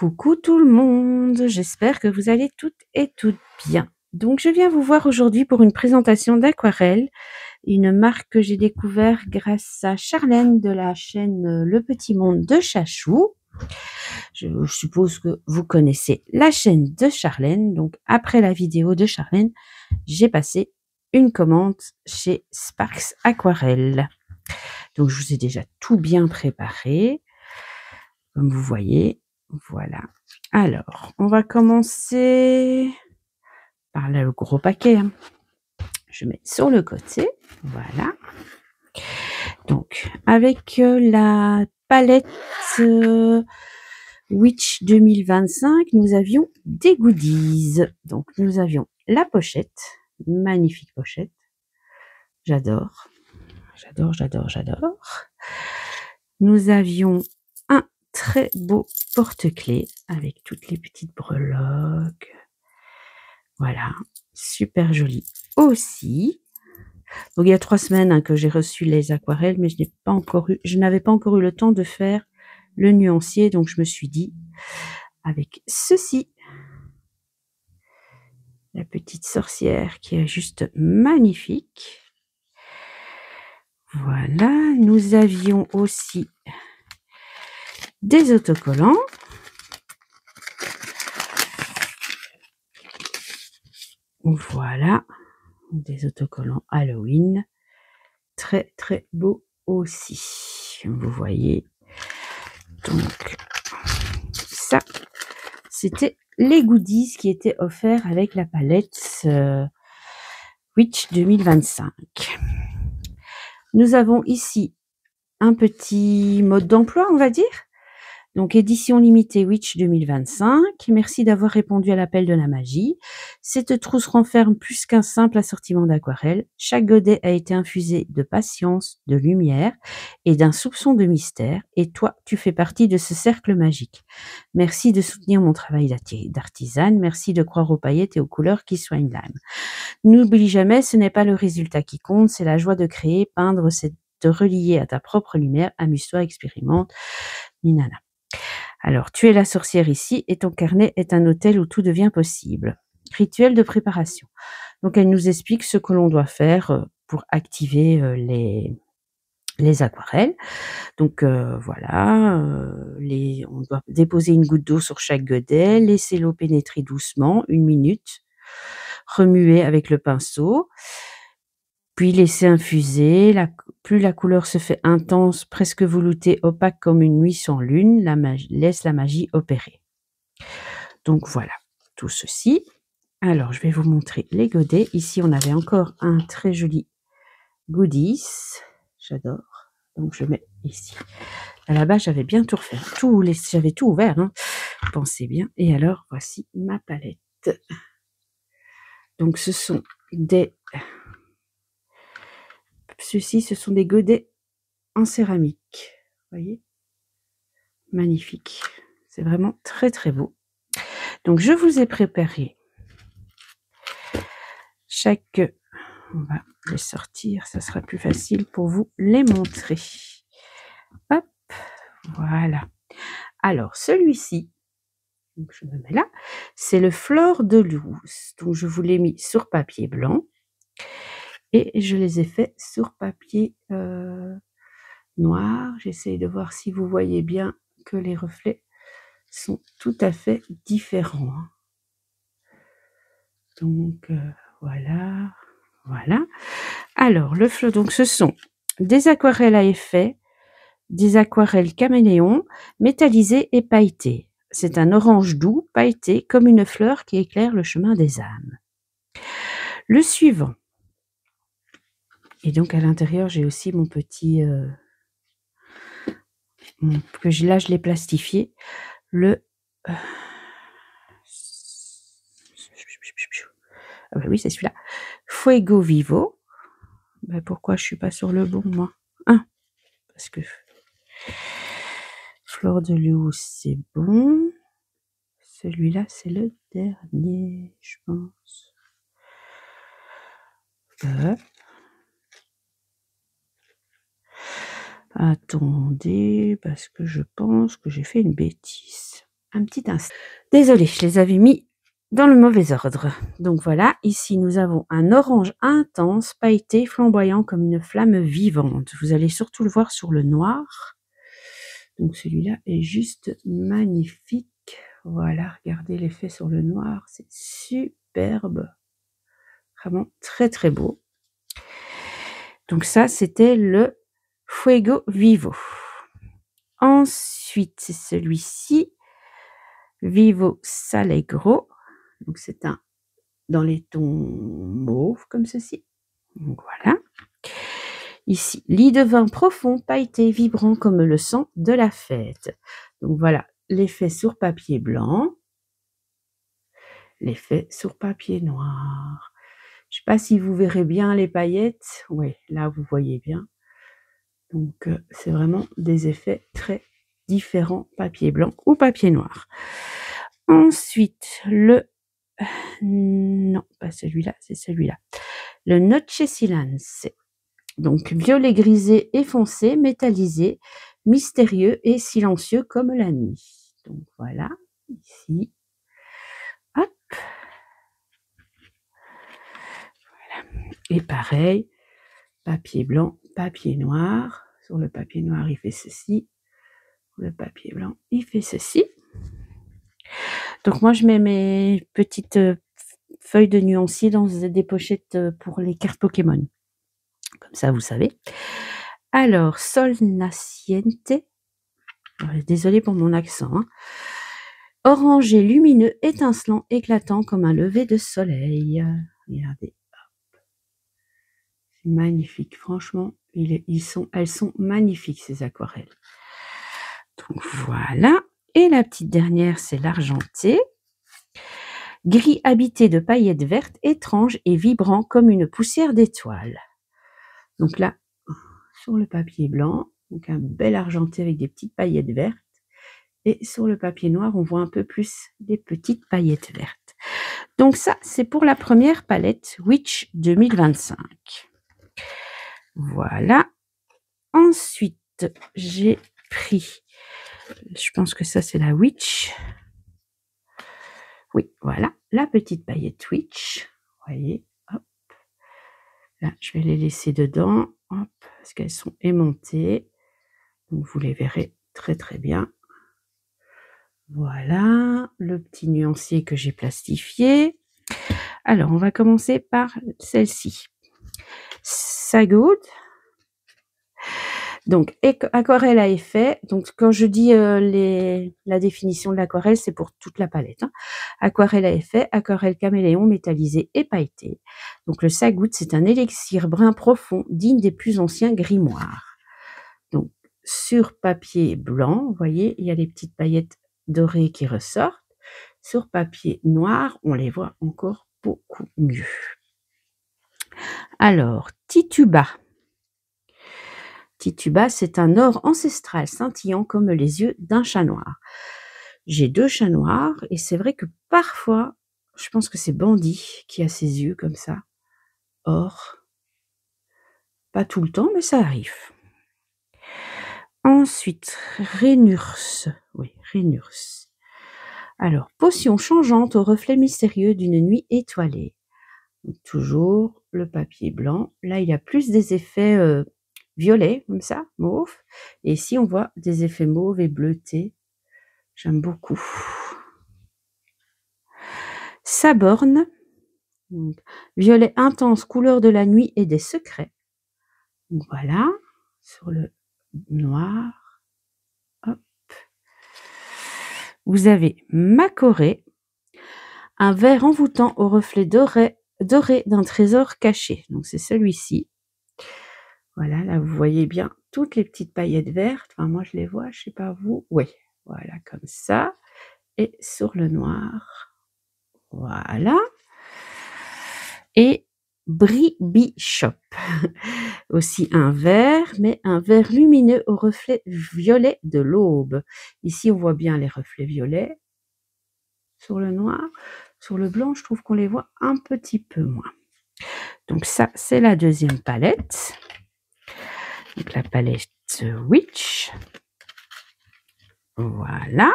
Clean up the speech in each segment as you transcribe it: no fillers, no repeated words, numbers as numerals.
Coucou tout le monde, j'espère que vous allez toutes et toutes bien. Donc je viens vous voir aujourd'hui pour une présentation d'aquarelle, une marque que j'ai découvert grâce à Charlène de la chaîne Le Petit Monde de Chachou. Je suppose que vous connaissez la chaîne de Charlène, donc après la vidéo de Charlène, j'ai passé une commande chez Sparks Aquarelle. Donc je vous ai déjà tout bien préparé, comme vous voyez. Voilà. Alors, on va commencer par là, le gros paquet. Je mets sur le côté. Voilà. Donc, avec la palette Witch 2025, nous avions des goodies. Donc, nous avions la pochette. Magnifique pochette. J'adore. J'adore, j'adore, j'adore. Nous avions un très beau porte-clés avec toutes les petites breloques. Voilà, super joli aussi. Donc il y a 3 semaines que j'ai reçu les aquarelles, mais je n'avais pas encore eu le temps de faire le nuancier, donc je me suis dit, avec ceci, la petite sorcière qui est juste magnifique. Voilà, nous avions aussi des autocollants. Voilà, des autocollants Halloween. Très très beau aussi. Vous voyez. Donc, ça, c'était les goodies qui étaient offerts avec la palette Witch 2025. Nous avons ici un petit mode d'emploi, on va dire. Donc, édition limitée Witch 2025. Merci d'avoir répondu à l'appel de la magie. Cette trousse renferme plus qu'un simple assortiment d'aquarelles. Chaque godet a été infusé de patience, de lumière et d'un soupçon de mystère. Et toi, tu fais partie de ce cercle magique. Merci de soutenir mon travail d'artisane. Merci de croire aux paillettes et aux couleurs qui soignent l'âme. N'oublie jamais, ce n'est pas le résultat qui compte, c'est la joie de créer. Peindre, c'est te relier à ta propre lumière. Amuse-toi, expérimente. Ninana. Alors, tu es la sorcière ici et ton carnet est un hôtel où tout devient possible. Rituel de préparation. Donc, elle nous explique ce que l'on doit faire pour activer les aquarelles. Donc, voilà, on doit déposer une goutte d'eau sur chaque godet, laisser l'eau pénétrer doucement, 1 minute, remuer avec le pinceau, puis laisser infuser. Plus la couleur se fait intense, presque veloutée, opaque comme une nuit sans lune, laisse la magie opérer. Donc voilà, tout ceci. Alors, je vais vous montrer les godets. Ici, on avait encore un très joli goodies. J'adore. Donc, je mets ici. À la base, j'avais bien tout refait. J'avais tout ouvert. Hein. Pensez bien. Et alors, voici ma palette. Donc, ce sont des godets en céramique. Vous voyez? Magnifique. C'est vraiment très, très beau. Donc, je vous ai préparé on va les sortir, ça sera plus facile pour vous les montrer. Hop, voilà. Alors, celui-ci, donc je me mets là, c'est le Fleur de Luz. Donc, je vous l'ai mis sur papier blanc et je les ai fait sur papier noir. J'essaye de voir si vous voyez bien que les reflets sont tout à fait différents. Donc, voilà. Voilà. Alors, le flot, donc ce sont des aquarelles à effet, des aquarelles caméléons, métallisées et pailletées. C'est un orange doux, pailleté, comme une fleur qui éclaire le chemin des âmes. Le suivant. Et donc, à l'intérieur, j'ai aussi mon petit... là, je l'ai plastifié. Ah bah oui, c'est celui-là. Fuego Vivo. Ben pourquoi je suis pas sur le bon, moi? Parce que Fleur de Luz, c'est bon. Celui-là, c'est le dernier, je pense. Attendez, parce que je pense que j'ai fait une bêtise. un petit instant. Désolée, je les avais mis dans le mauvais ordre. Donc voilà, ici nous avons un orange intense, pailleté, flamboyant comme une flamme vivante. Vous allez surtout le voir sur le noir. Donc celui-là est juste magnifique. Voilà, regardez l'effet sur le noir, c'est superbe. Vraiment très très beau. Donc ça, c'était le Fuego Vivo. Ensuite, c'est celui-ci, Vivo S'Allegro. Donc c'est un dans les tons mauves comme ceci. Donc voilà. Ici, lit de vin profond, pailleté, vibrant comme le sang de la fête. Donc voilà, l'effet sur papier blanc, l'effet sur papier noir. Je ne sais pas si vous verrez bien les paillettes. Oui, là vous voyez bien. Donc c'est vraiment des effets très différents, papier blanc ou papier noir. Ensuite, non, pas celui-là, c'est celui-là. Le Noche Silence. Donc violet grisé et foncé, métallisé, mystérieux et silencieux comme la nuit. Donc voilà, ici. Hop. Voilà. Et pareil, papier blanc, papier noir. Sur le papier noir, il fait ceci. Sur le papier blanc, il fait ceci. Donc moi, je mets mes petites feuilles de nuancier dans des pochettes pour les cartes Pokémon. Comme ça, vous savez. Alors, Sol Naciente. Désolée pour mon accent. Hein. Orangé, lumineux, étincelant, éclatant comme un lever de soleil. Regardez. C'est magnifique. Franchement, elles sont magnifiques, ces aquarelles. Donc voilà. Et la petite dernière, c'est l'argenté. Gris habité de paillettes vertes, étrange et vibrant comme une poussière d'étoiles. Donc là, sur le papier blanc, donc un bel argenté avec des petites paillettes vertes. Et sur le papier noir, on voit un peu plus des petites paillettes vertes. Donc ça, c'est pour la première palette Witch 2025. Voilà. Ensuite, j'ai pris, je pense que ça, c'est la Witch. Oui, voilà, la petite paillette Witch. Vous voyez, hop. Là, je vais les laisser dedans, hop, parce qu'elles sont aimantées. Donc, vous les verrez très, très bien. Voilà, le petit nuancier que j'ai plastifié. Alors, on va commencer par celle-ci. Sagoud. Donc, aquarelle à effet. Donc, quand je dis la définition de l'aquarelle, c'est pour toute la palette. Hein. Aquarelle à effet, aquarelle caméléon, métallisée et pailletée. Donc, le Sagoud, c'est un élixir brun profond, digne des plus anciens grimoires. Donc, sur papier blanc, vous voyez, il y a les petites paillettes dorées qui ressortent. Sur papier noir, on les voit encore beaucoup mieux. Alors, Tituba. Tituba, c'est un or ancestral scintillant comme les yeux d'un chat noir. J'ai 2 chats noirs et c'est vrai que parfois, je pense que c'est Bandit qui a ses yeux comme ça, or. Pas tout le temps, mais ça arrive. Ensuite, Rhénurs. Oui, Rhénurs. Alors, potion changeante au reflet mystérieux d'une nuit étoilée. Donc, toujours le papier blanc. Là, il y a plus des effets violets, comme ça, mauve. Et ici, on voit des effets mauve et bleutés. J'aime beaucoup. Saborne. Donc, violet intense, couleur de la nuit et des secrets. Donc, voilà, sur le noir. Hop. Vous avez Macoré. Un verre envoûtant au reflet doré d'un trésor caché. Donc, c'est celui-ci. Voilà, là, vous voyez bien toutes les petites paillettes vertes. Enfin, moi, je les vois, je ne sais pas vous. Oui, voilà, comme ça. Et sur le noir. Voilà. Et Bribichop. Aussi un vert, mais un vert lumineux au reflet violet de l'aube. Ici, on voit bien les reflets violets. Sur le noir. Sur le blanc, je trouve qu'on les voit un petit peu moins. Donc ça, c'est la deuxième palette. Donc la palette Witch. Voilà.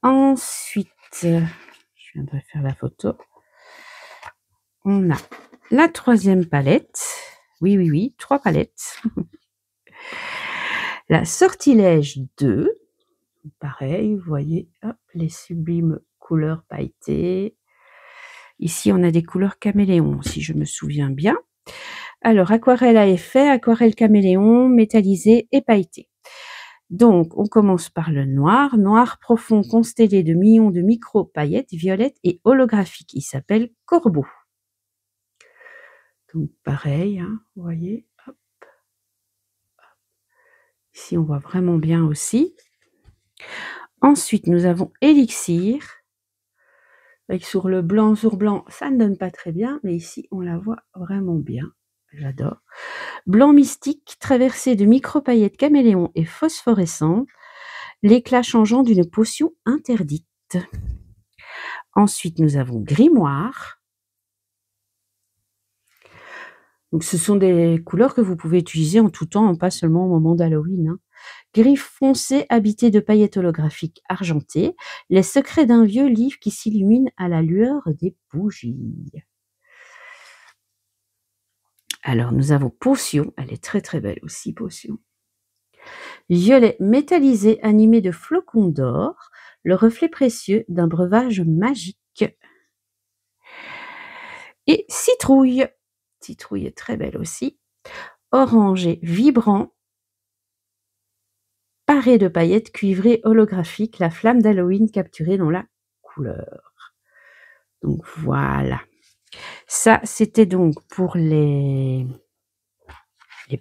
Ensuite, je viendrai faire la photo. On a la troisième palette. Oui, 3 palettes. La Sortilège 2. Pareil, vous voyez, hop, les sublimes couleurs pailletées. Ici, on a des couleurs caméléon, si je me souviens bien. Alors, aquarelle à effet, aquarelle caméléon, métallisé et pailleté. Donc, on commence par le noir. Noir profond constellé de millions de micro-paillettes violettes et holographiques. Il s'appelle Corbeau. Donc, pareil, hein, vous voyez. Hop. Ici, on voit vraiment bien aussi. Ensuite, nous avons Élixir. Avec sur le blanc sur blanc, ça ne donne pas très bien, mais ici, on la voit vraiment bien. J'adore. Blanc mystique, traversé de micro-paillettes caméléon et phosphorescentes, l'éclat changeant d'une potion interdite. Ensuite, nous avons Grimoire. Donc, ce sont des couleurs que vous pouvez utiliser en tout temps, pas seulement au moment d'Halloween, hein. Gris foncé habité de paillettes holographiques argentées, les secrets d'un vieux livre qui s'illumine à la lueur des bougies. Alors, nous avons Potion, elle est très très belle aussi, Potion. Violet métallisé animé de flocons d'or, le reflet précieux d'un breuvage magique. Et Citrouille. Citrouille est très belle aussi. Orangé vibrant, paré de paillettes cuivrées holographiques, la flamme d'Halloween capturée dans la couleur. Donc voilà. Ça, c'était donc pour les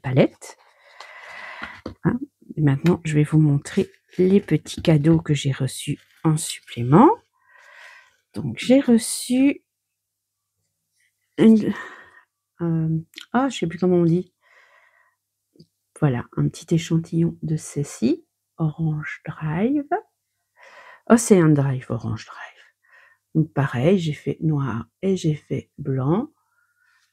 palettes. Hein. Et maintenant, je vais vous montrer les petits cadeaux que j'ai reçus en supplément. Donc, j'ai reçu une... je sais plus comment on dit. Voilà, un petit échantillon de ceci. Orange Drive. Océan Drive, Orange Drive. Donc, pareil, j'ai fait noir et j'ai fait blanc.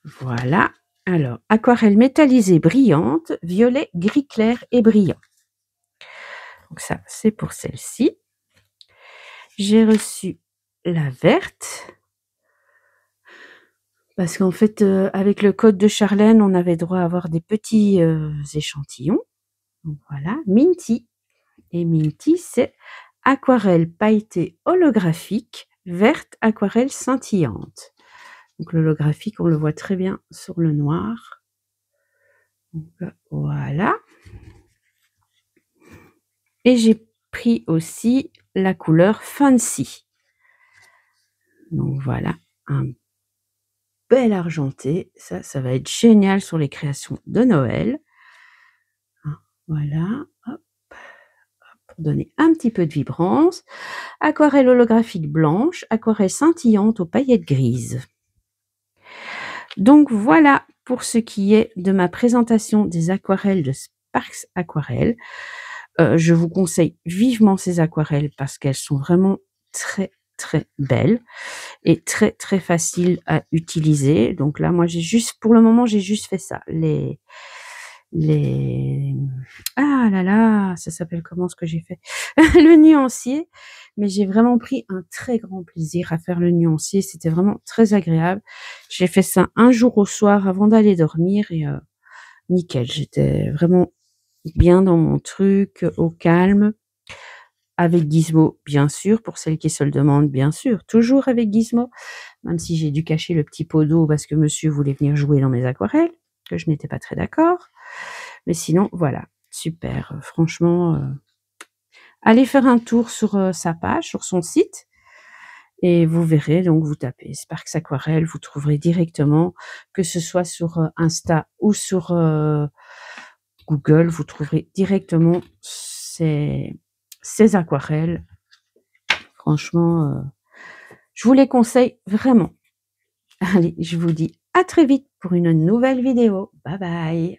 Voilà. Alors, aquarelle métallisée brillante, violet, gris clair et brillant. Donc ça, c'est pour celle-ci. J'ai reçu la verte. Parce qu'en fait, avec le code de Charlène, on avait droit à avoir des petits échantillons. Donc voilà, Minty. Et Minty, c'est aquarelle pailletée holographique, verte aquarelle scintillante. Donc l'holographique, on le voit très bien sur le noir. Donc, voilà. Et j'ai pris aussi la couleur Fancy. Donc voilà, un bel argenté. Ça va être génial sur les créations de Noël. Voilà, hop, pour donner un petit peu de vibrance. Aquarelle holographique blanche, aquarelle scintillante aux paillettes grises. Donc voilà pour ce qui est de ma présentation des aquarelles de Sparks Aquarelles. Je vous conseille vivement ces aquarelles parce qu'elles sont vraiment très très belles et très très faciles à utiliser. Donc là, moi pour le moment, j'ai juste fait ça. Ah là là, ça s'appelle comment ce que j'ai fait? Le nuancier. Mais j'ai vraiment pris un très grand plaisir à faire le nuancier. C'était vraiment très agréable. J'ai fait ça un jour au soir avant d'aller dormir et nickel. J'étais vraiment bien dans mon truc, au calme. Avec Gizmo, bien sûr, pour celles qui se le demandent, bien sûr. Toujours avec Gizmo. Même si j'ai dû cacher le petit pot d'eau parce que monsieur voulait venir jouer dans mes aquarelles, que je n'étais pas très d'accord. Mais sinon, voilà, super. Franchement, allez faire un tour sur sa page, sur son site, et vous verrez, donc vous tapez Sparks Aquarelle, vous trouverez directement, que ce soit sur Insta ou sur Google, vous trouverez directement ces aquarelles. Franchement, je vous les conseille vraiment. Allez, je vous dis à très vite pour une nouvelle vidéo. Bye bye.